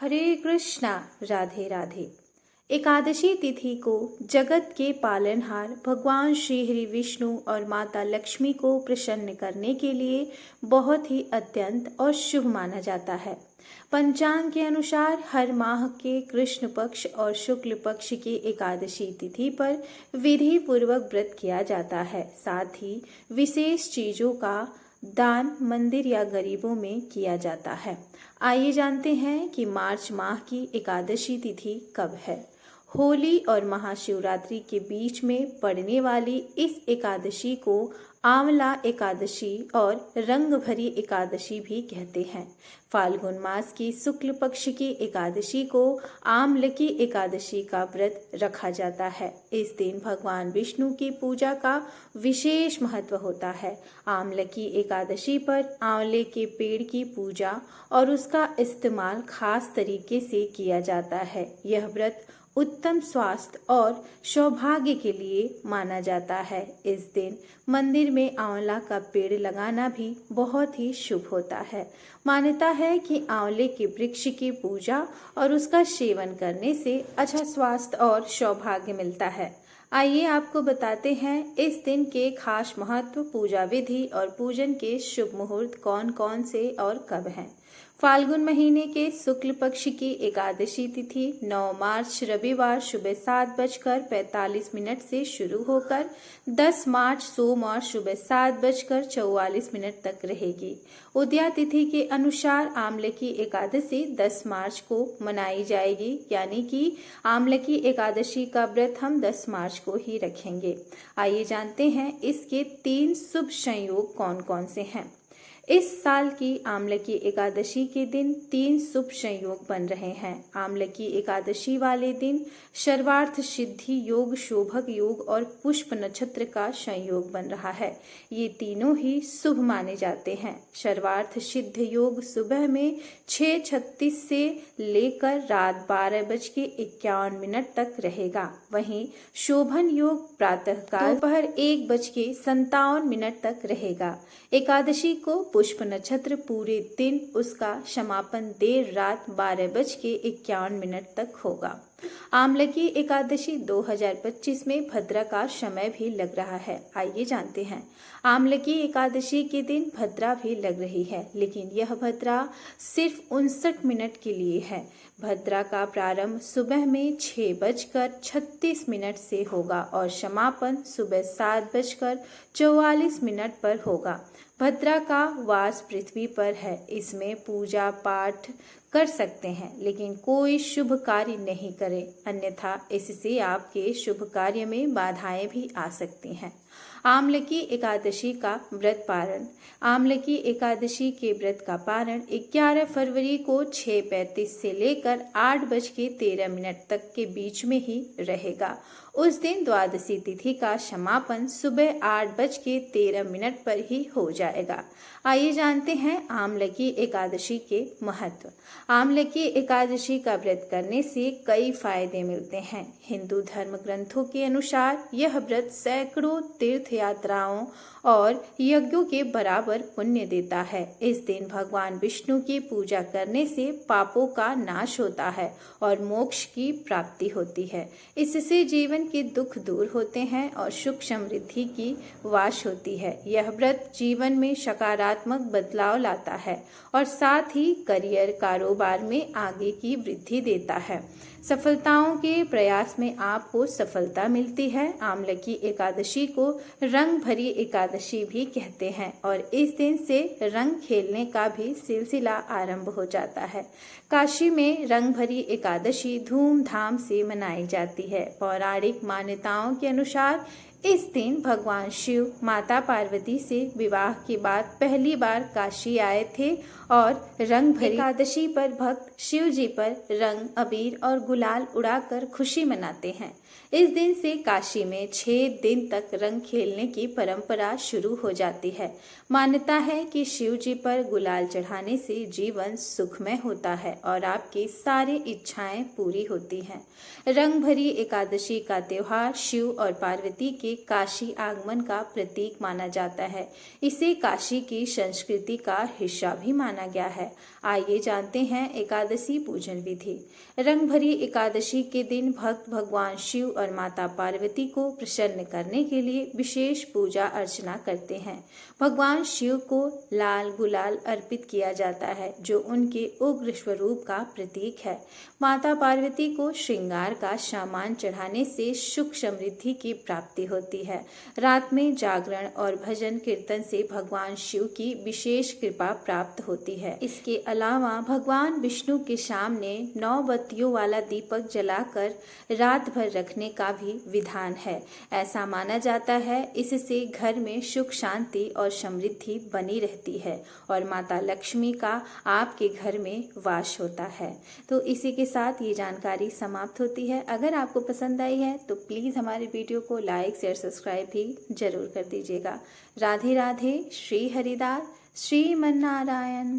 हरे कृष्णा राधे राधे। एकादशी तिथि को जगत के पालनहार भगवान श्री हरि विष्णु और माता लक्ष्मी को प्रसन्न करने के लिए बहुत ही अत्यंत और शुभ माना जाता है। पंचांग के अनुसार हर माह के कृष्ण पक्ष और शुक्ल पक्ष की एकादशी तिथि पर विधि पूर्वक व्रत किया जाता है। साथ ही विशेष चीजों का दान मंदिर या गरीबों में किया जाता है। आइए जानते हैं कि मार्च माह की एकादशी तिथि कब है। होली और महाशिवरात्रि के बीच में पड़ने वाली इस एकादशी को आंवला एकादशी और रंग भरी एकादशी भी कहते हैं। फाल्गुन मास की शुक्ल पक्ष की एकादशी को आमलकी एकादशी का व्रत रखा जाता है। इस दिन भगवान विष्णु की पूजा का विशेष महत्व होता है। आमलकी एकादशी पर आंवले के पेड़ की पूजा और उसका इस्तेमाल खास तरीके से किया जाता है। यह व्रत उत्तम स्वास्थ्य और सौभाग्य के लिए माना जाता है। इस दिन मंदिर में आंवला का पेड़ लगाना भी बहुत ही शुभ होता है। मान्यता है कि आंवले के वृक्ष की पूजा और उसका सेवन करने से अच्छा स्वास्थ्य और सौभाग्य मिलता है। आइए आपको बताते हैं इस दिन के खास महत्व, पूजा विधि और पूजन के शुभ मुहूर्त कौन कौन से और कब हैं। फाल्गुन महीने के शुक्ल पक्ष की एकादशी तिथि 9 मार्च रविवार सुबह 7:45 से शुरू होकर 10 मार्च सोमवार सुबह 7:44 तक रहेगी। उदया तिथि के अनुसार आमलकी एकादशी 10 मार्च को मनाई जाएगी, यानी कि आमलकी एकादशी का व्रत हम 10 मार्च को ही रखेंगे। आइए जानते हैं इसके 3 शुभ संयोग कौन कौन से हैं। इस साल की आमलकी एकादशी के दिन 3 शुभ संयोग बन रहे हैं। आमलकी एकादशी वाले दिन सर्वार्थ सिद्धि योग, शोभक योग और पुष्प नक्षत्र का संयोग बन रहा है। ये तीनों ही शुभ माने जाते हैं। सर्वार्थ सिद्ध योग सुबह में 6:36 से लेकर रात 12:51 तक रहेगा। वहीं शोभन योग प्रातःकाल दोपहर 1:57 तक रहेगा। एकादशी को पुष्प नक्षत्र पूरे दिन, उसका समापन देर रात 12:51 तक होगा। आमलकी एकादशी 2025 में भद्रा का समय भी लग रहा है। आइए जानते हैं। आमलकी एकादशी के दिन भद्रा भी लग रही है, लेकिन यह भद्रा सिर्फ 59 मिनट के लिए है। भद्रा का प्रारंभ सुबह में 6:36 से होगा और समापन सुबह 7:44 पर होगा। भद्रा का वास पृथ्वी पर है। इसमें पूजा पाठ कर सकते हैं, लेकिन कोई शुभ कार्य नहीं करें, अन्यथा इससे आपके शुभ कार्य में बाधाएं भी आ सकती हैं। आमलकी एकादशी का व्रत पारण। आमलकी एकादशी के व्रत का पारण 11 फरवरी को 6:35 से लेकर 8:13 तक के बीच में ही रहेगा। उस दिन द्वादशी तिथि का समापन सुबह 8:13 पर ही हो जाएगा। आइए जानते हैं आमलकी एकादशी के महत्व। आमलकी एकादशी का व्रत करने से कई फायदे मिलते हैं। हिंदू धर्म ग्रंथों के अनुसार यह व्रत सैकड़ों तीर्थ यात्राओं और यज्ञों के बराबर पुण्य देता है। इस दिन भगवान विष्णु की पूजा करने से पापों का नाश होता है और मोक्ष की प्राप्ति होती है। इससे जीवन के दुख दूर होते हैं और सुख समृद्धि की वास होती है। यह व्रत जीवन में सकारात्मक बदलाव लाता है और साथ ही करियर, कारोबार में आगे की वृद्धि देता है। सफलताओं के प्रयास में आपको सफलता मिलती है। आमलकी एकादशी को रंग भरी एकादशी भी कहते हैं और इस दिन से रंग खेलने का भी सिलसिला आरंभ हो जाता है। काशी में रंग भरी एकादशी धूमधाम से मनाई जाती है। पौराणिक मान्यताओं के अनुसार इस दिन भगवान शिव माता पार्वती से विवाह के बाद पहली बार काशी आए थे और रंग भरी एकादशी पर भक्त शिव जी पर रंग, अबीर और गुलाल उड़ाकर खुशी मनाते हैं। इस दिन से काशी में 6 दिन तक रंग खेलने की परंपरा शुरू हो जाती है। मान्यता है कि शिव जी पर गुलाल चढ़ाने से जीवन सुखमय होता है और आपकी सारी इच्छाएं पूरी होती हैं। रंग भरी एकादशी का त्योहार शिव और पार्वती के के काशी आगमन का प्रतीक माना जाता है। इसे काशी की संस्कृति का हिस्सा भी माना गया है। आइए जानते हैं एकादशी पूजन विधि। रंग भरी एकादशी के दिन भक्त भगवान शिव और माता पार्वती को प्रसन्न करने के लिए विशेष पूजा अर्चना करते हैं। भगवान शिव को लाल गुलाल अर्पित किया जाता है, जो उनके उग्र स्वरूप का प्रतीक है। माता पार्वती को श्रृंगार का सामान चढ़ाने से सुख समृद्धि की प्राप्ति होती है। रात में जागरण और भजन कीर्तन से भगवान शिव की विशेष कृपा प्राप्त होती है। इसके अलावा भगवान विष्णु के सामने 9 बत्तियों वाला दीपक जलाकर रात भर रखने का भी विधान है। ऐसा माना जाता है इससे घर में सुख शांति और समृद्धि बनी रहती है और माता लक्ष्मी का आपके घर में वास होता है। तो इसी के साथ ये जानकारी समाप्त होती है। अगर आपको पसंद आई है तो प्लीज़ हमारे वीडियो को लाइक शेयर सब्सक्राइब भी जरूर कर दीजिएगा। राधे राधे। श्री हरिदास। श्रीमन्नारायण।